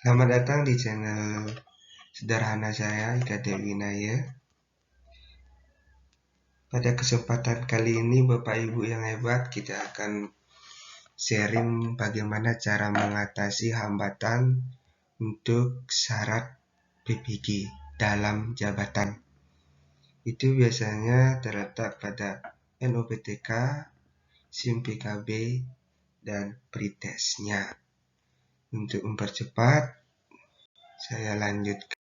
Selamat datang di channel sederhana saya, Ika Dewinaya. Pada kesempatan kali ini, Bapak Ibu yang hebat, kita akan sharing bagaimana cara mengatasi hambatan untuk syarat PPG dalam jabatan. Itu biasanya terletak pada NOPTK, SIM PKB, dan pretestnya. Untuk mempercepat, saya lanjutkan.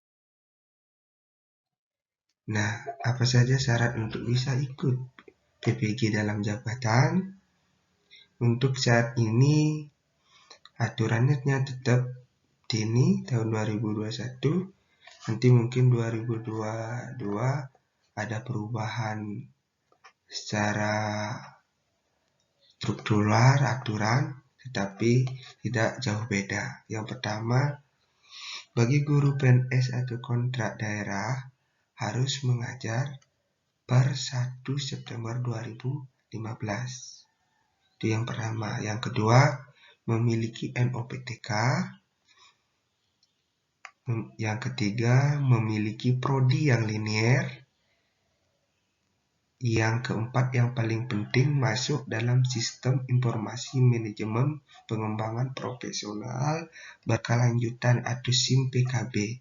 Nah, apa saja syarat untuk bisa ikut PPG dalam jabatan? Untuk saat ini, aturannya tetap ini tahun 2021, nanti mungkin 2022 ada perubahan secara struktural aturan, tetapi tidak jauh beda. Yang pertama, bagi guru PNS atau kontrak daerah harus mengajar per 1 September 2015. Itu yang pertama. Yang kedua, memiliki NOPTK. Yang ketiga, memiliki prodi yang linier. Yang keempat, yang paling penting, masuk dalam sistem informasi manajemen pengembangan profesional berkelanjutan atau SIM PKB.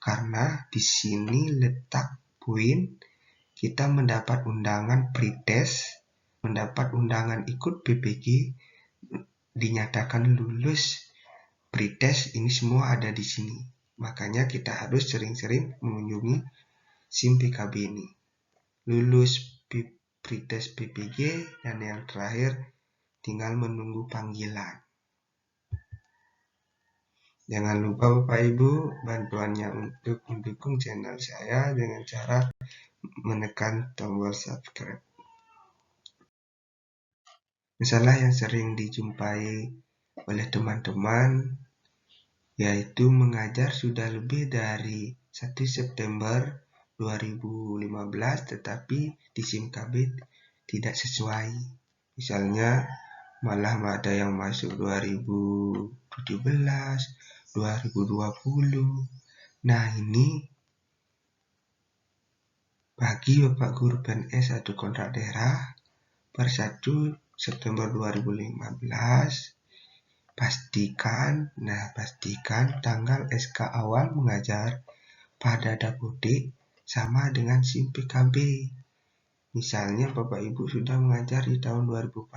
Karena di sini letak poin kita mendapat undangan pretest, mendapat undangan ikut PPG, dinyatakan lulus pretest, ini semua ada di sini. Makanya kita harus sering-sering mengunjungi SIM PKB ini. Lulus pretest PPG, dan yang terakhir tinggal menunggu panggilan. Jangan lupa Bapak Ibu bantuannya untuk mendukung channel saya dengan cara menekan tombol subscribe. Masalah yang sering dijumpai oleh teman-teman yaitu mengajar sudah lebih dari 1 September 2015 tetapi di SIM KB tidak sesuai. Misalnya malah ada yang masuk 2017, 2020. Nah, ini bagi Bapak Guru PNS atau kontrak daerah per 1 September 2015 pastikan tanggal SK awal mengajar pada dapodik sama dengan SIM PKB. Misalnya Bapak Ibu sudah mengajar di tahun 2014,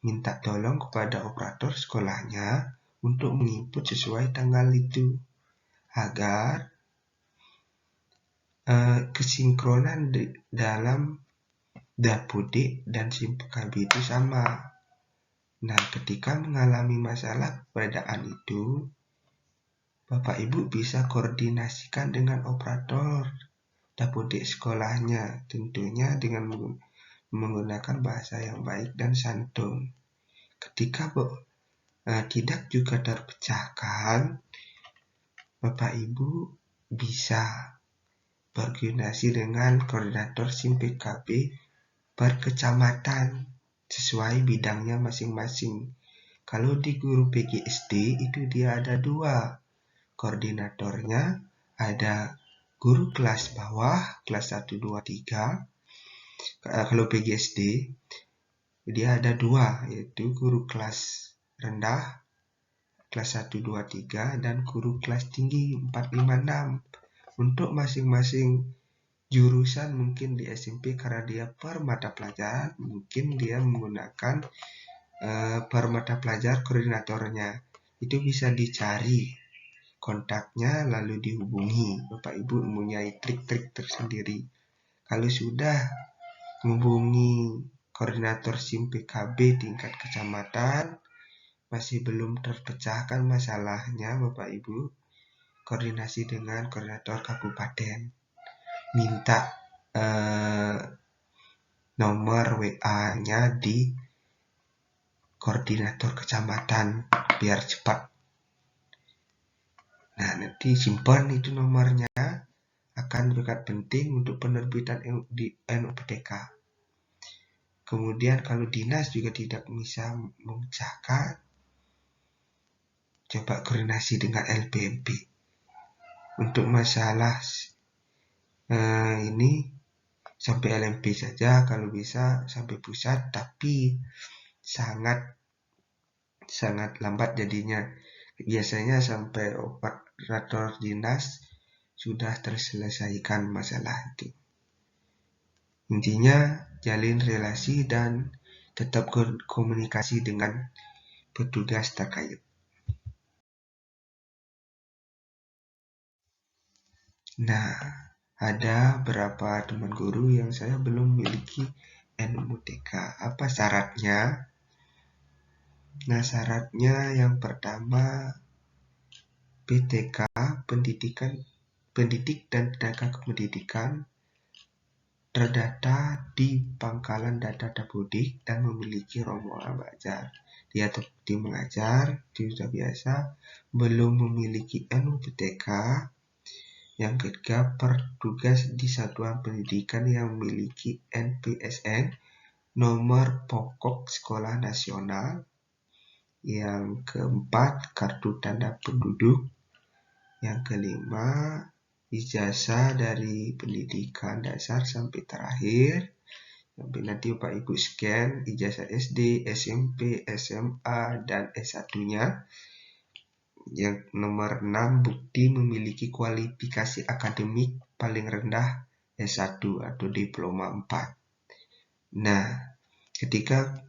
minta tolong kepada operator sekolahnya untuk menginput sesuai tanggal itu agar kesinkronan dalam dapodik dan SIM PKB itu sama. Nah, ketika mengalami masalah perbedaan itu, Bapak Ibu bisa koordinasikan dengan operator dapodik sekolahnya, tentunya dengan menggunakan bahasa yang baik dan santun. Ketika tidak juga terpecahkan, Bapak Ibu bisa berkoordinasi dengan koordinator SIM PKB per kecamatan sesuai bidangnya masing-masing. Kalau di guru PGSD itu dia ada 2 koordinatornya, ada guru kelas bawah, kelas 1, 2, 3. Kalau PGSD dia ada 2, yaitu guru kelas rendah, kelas 1, 2, 3, dan guru kelas tinggi 4, 5, 6. Untuk masing-masing jurusan mungkin di SMP karena dia per mata pelajaran, mungkin dia menggunakan per mata pelajar koordinatornya. Itu bisa dicari kontaknya lalu dihubungi. Bapak Ibu mempunyai trik-trik tersendiri. Kalau sudah menghubungi koordinator SIM PKB tingkat kecamatan masih belum terpecahkan masalahnya, Bapak Ibu koordinasi dengan koordinator kabupaten, minta nomor WA-nya di koordinator kecamatan biar cepat. Nah, nanti simpan itu nomornya, akan sangat penting untuk penerbitan di NOPTK. Kemudian kalau dinas juga tidak bisa memecahkan, coba koordinasi dengan LPMP. Untuk masalah ini sampai LMP saja, kalau bisa sampai pusat, tapi sangat lambat jadinya. Biasanya sampai operator dinas sudah terselesaikan masalah itu. Intinya jalin relasi dan tetap komunikasi dengan petugas terkait. Nah, ada beberapa teman guru yang saya belum memiliki NUMTK. Apa syaratnya? Nah, syaratnya yang pertama PTK, pendidik dan tenaga kependidikan, terdata di Pangkalan Data Dapodik dan memiliki rombongan belajar. Dia terbukti mengajar, dia sudah biasa, belum memiliki NUMTK. Yang ketiga, petugas di satuan pendidikan yang memiliki NPSN, nomor pokok sekolah nasional. Yang keempat, kartu tanda penduduk. Yang kelima, ijazah dari pendidikan dasar sampai terakhir. Sampai nanti Bapak Ibu scan ijazah SD, SMP, SMA, dan S1-nya. Yang nomor 6, bukti memiliki kualifikasi akademik paling rendah S1 atau diploma 4. Nah, ketika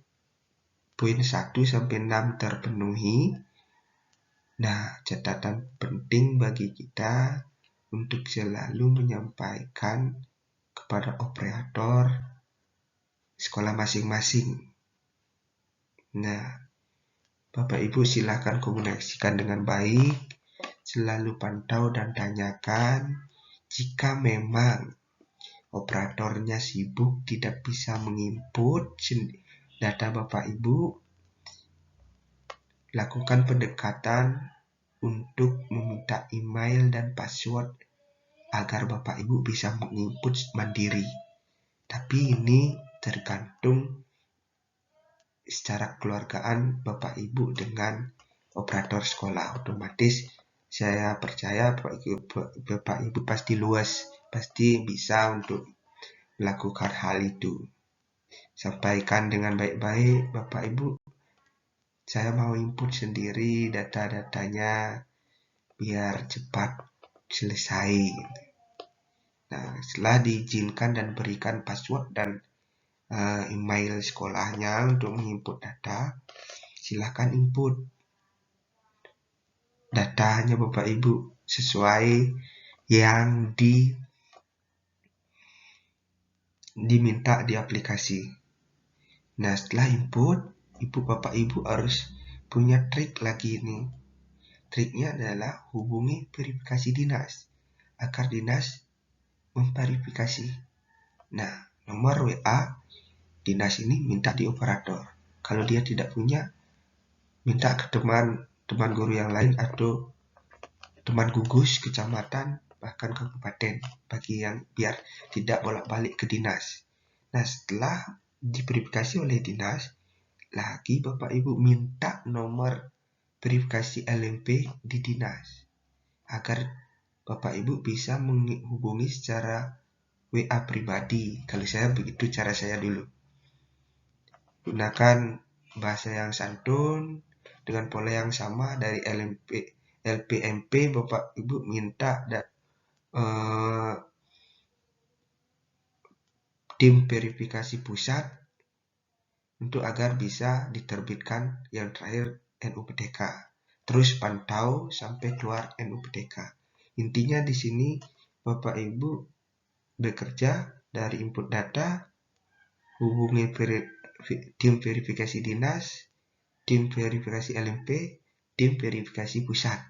poin 1 sampai 6 terpenuhi, nah, catatan penting bagi kita untuk selalu menyampaikan kepada operator sekolah masing-masing. Nah, Bapak Ibu silakan komunikasikan dengan baik, selalu pantau dan tanyakan. Jika memang operatornya sibuk tidak bisa menginput data Bapak Ibu, lakukan pendekatan untuk meminta email dan password agar Bapak Ibu bisa menginput mandiri. Tapi ini tergantung secara keluargaan Bapak Ibu dengan operator sekolah. Otomatis saya percaya Bapak Ibu pasti luas, pasti bisa untuk melakukan hal itu. Sampaikan dengan baik-baik, Bapak Ibu, saya mau input sendiri data-datanya biar cepat selesai. Nah, setelah diizinkan dan berikan password dan email sekolahnya untuk menginput data, silahkan input datanya Bapak Ibu sesuai yang diminta di aplikasi. Nah, setelah input, Bapak Ibu harus punya trik lagi nih. Triknya adalah hubungi verifikasi dinas agar dinas memverifikasi. Nah, nomor WA dinas ini minta di operator. Kalau dia tidak punya, minta ke teman guru yang lain atau teman gugus kecamatan bahkan kabupaten bagi yang biar tidak bolak-balik ke dinas. Nah, setelah diverifikasi oleh dinas, lagi Bapak Ibu minta nomor verifikasi LMP di dinas agar Bapak Ibu bisa menghubungi secara WA pribadi. Kalau saya begitu cara saya dulu. Gunakan bahasa yang santun dengan pola yang sama dari LPMP. Bapak Ibu minta tim verifikasi pusat untuk agar bisa diterbitkan yang terakhir NUMTK. Terus pantau sampai keluar NUMTK. Intinya di sini Bapak Ibu bekerja dari input data, hubungi tim verifikasi dinas, tim verifikasi LMP, tim verifikasi pusat.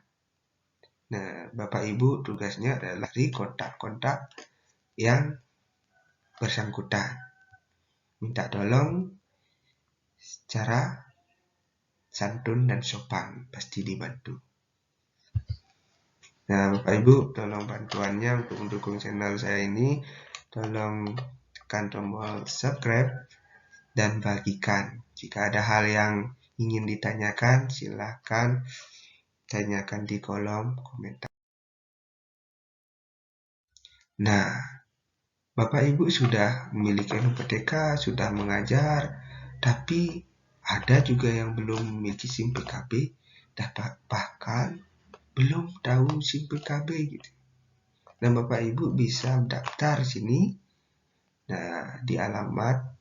Nah, Bapak Ibu tugasnya adalah di kontak-kontak yang bersangkutan. Minta tolong secara santun dan sopan, pasti dibantu. Nah, Bapak Ibu, tolong bantuannya untuk mendukung channel saya ini, tolong tekan tombol subscribe dan bagikan. Jika ada hal yang ingin ditanyakan, silakan tanyakan di kolom komentar. Nah, Bapak Ibu sudah memiliki UPTK, sudah mengajar, tapi ada juga yang belum memiliki SIM PKB, bahkan belum tahu SIM PKB gitu. Dan Bapak Ibu bisa daftar sini. Nah, di alamat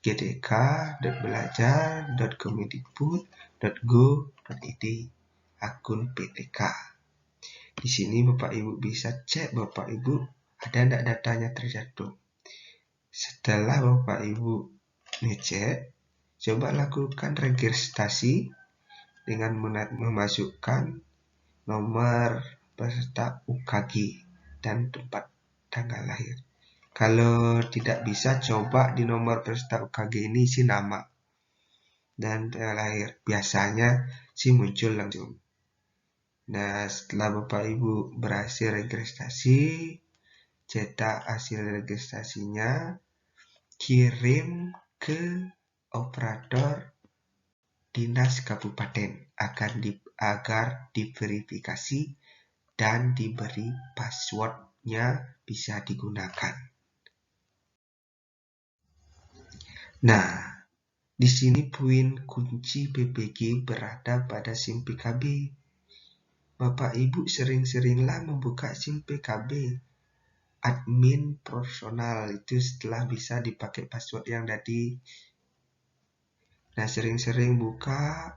gtk.belajar.kemendikbud.go.id akun PTK. Di sini Bapak Ibu bisa cek Bapak Ibu ada enggak datanya tercantum. Setelah Bapak Ibu ngecek, coba lakukan registrasi dengan memasukkan nomor peserta UKG dan tempat tanggal lahir. Kalau tidak bisa, coba di nomor peserta UKG ini isi nama dan tanggal lahir. Biasanya sih muncul langsung. Nah, setelah Bapak Ibu berhasil registrasi, cetak hasil registrasinya, kirim ke operator dinas kabupaten agar diverifikasi dan diberi passwordnya bisa digunakan. Nah, di sini poin kunci PPG berada pada SIM PKB. Bapak Ibu sering-seringlah membuka SIM PKB. Admin personal itu setelah bisa dipakai password yang tadi. Nah, sering-sering buka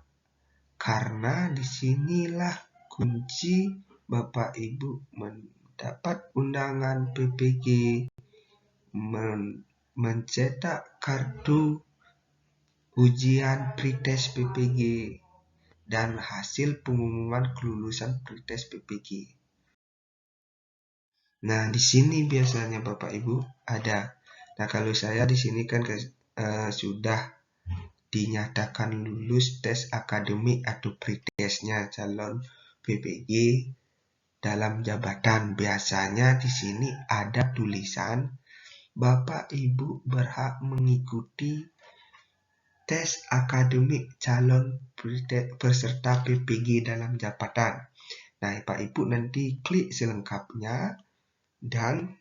karena disinilah kunci Bapak Ibu mendapat undangan PPG, mencetak kartu ujian pretest PPG, dan hasil pengumuman kelulusan pretest PPG. Nah, di sini biasanya Bapak Ibu ada. Nah, kalau saya di sini kan sudah dinyatakan lulus tes akademik atau pretestnya calon PPG dalam jabatan. Biasanya di sini ada tulisan Bapak Ibu berhak mengikuti tes akademik calon peserta PPG dalam jabatan. Nah, Bapak Ibu nanti klik selengkapnya dan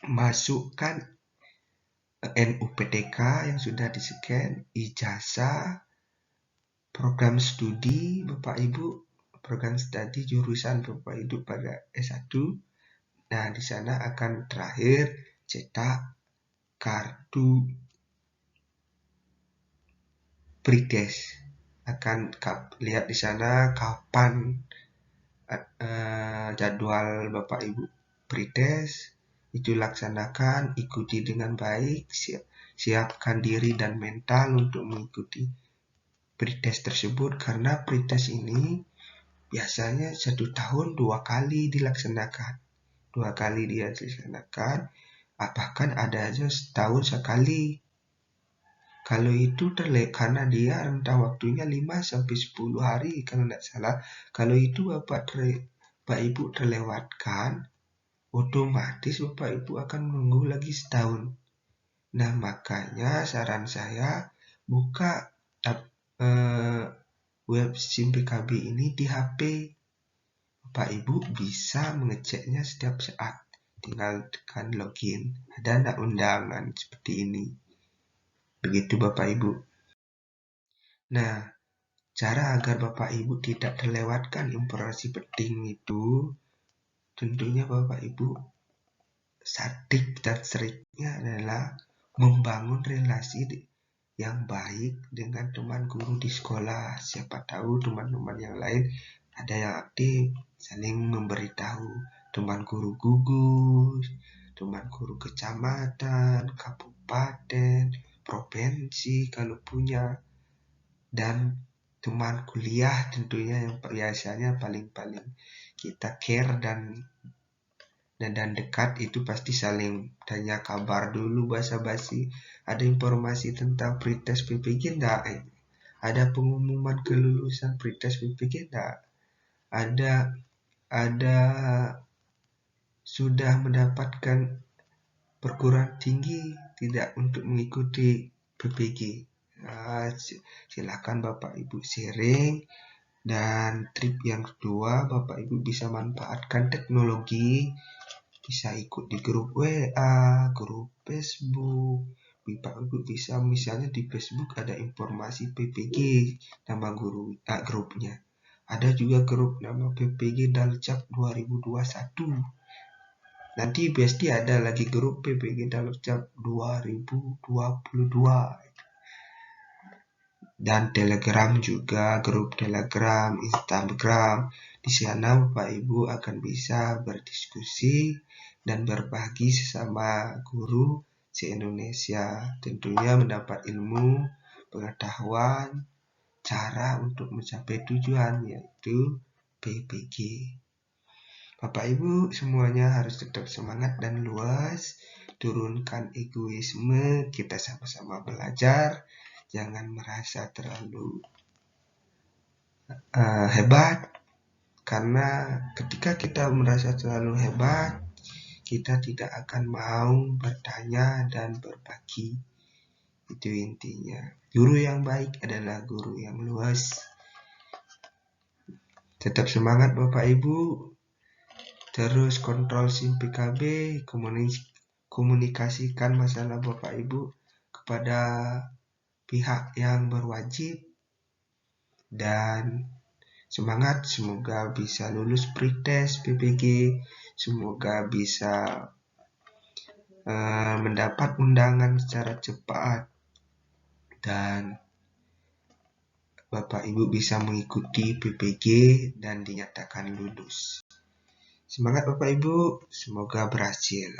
masukkan NUPTK yang sudah di-scan, ijazah, program studi Bapak Ibu, program studi jurusan Bapak Ibu pada S1. Nah, di sana akan terakhir cetak kartu pretest. Akan lihat di sana kapan jadwal Bapak Ibu pretest itu laksanakan, ikuti dengan baik, siapkan diri dan mental untuk mengikuti pretest tersebut, karena pretest ini biasanya 1 tahun 2 kali dilaksanakan. 2 kali dia dilaksanakan, bahkan ada aja setahun sekali. Kalau itu karena dia rentang waktunya 5-10 hari kalau tidak salah. Kalau itu Bapak Ibu terlewatkan, otomatis Bapak Ibu akan menunggu lagi setahun. Nah, makanya saran saya buka web SIM PKB ini di HP. Bapak Ibu bisa mengeceknya setiap saat. Tinggal tekan login. Ada enggak undangan seperti ini. Begitu Bapak Ibu. Nah, cara agar Bapak Ibu tidak terlewatkan informasi penting itu, tentunya Bapak Ibu sadik dan seriknya adalah membangun relasi yang baik dengan teman guru di sekolah. Siapa tahu teman-teman yang lain ada yang aktif, saling memberitahu teman guru gugus, teman guru kecamatan, kabupaten, provinsi kalau punya, dan teman kuliah tentunya yang biasanya paling kita care dan dekat itu pasti saling tanya kabar dulu, basa-basi. Ada informasi tentang pretest PPG enggak? Ada pengumuman kelulusan pretest PPG enggak? Ada sudah mendapatkan perguruan tinggi tidak untuk mengikuti PPG? Nah, silakan Bapak Ibu sharing Dan trik yang kedua, Bapak Ibu bisa manfaatkan teknologi, bisa ikut di grup WA, grup Facebook. Bapak Ibu bisa misalnya di Facebook ada informasi PPG nama grupnya. Ada juga grup nama PPG Dalcap 2021. Nanti pasti ada lagi grup PPG Dalcap 2022. Dan Telegram juga, grup Telegram, Instagram. Di sana Bapak Ibu akan bisa berdiskusi dan berbagi sesama guru se-Indonesia. Tentunya mendapat ilmu, pengetahuan, cara untuk mencapai tujuan yaitu PPG. Bapak Ibu semuanya harus tetap semangat dan luas. Turunkan egoisme, kita sama-sama belajar. Jangan merasa terlalu hebat, karena ketika kita merasa terlalu hebat, kita tidak akan mau bertanya dan berbagi. Itu intinya. Guru yang baik adalah guru yang luas. Tetap semangat Bapak Ibu. Terus kontrol SIM PKB, komunikasikan masalah Bapak Ibu kepada pihak yang berwajib, dan semangat, semoga bisa lulus pretest PPG, semoga bisa mendapat undangan secara cepat, dan Bapak Ibu bisa mengikuti PPG dan dinyatakan lulus. Semangat Bapak Ibu, semoga berhasil.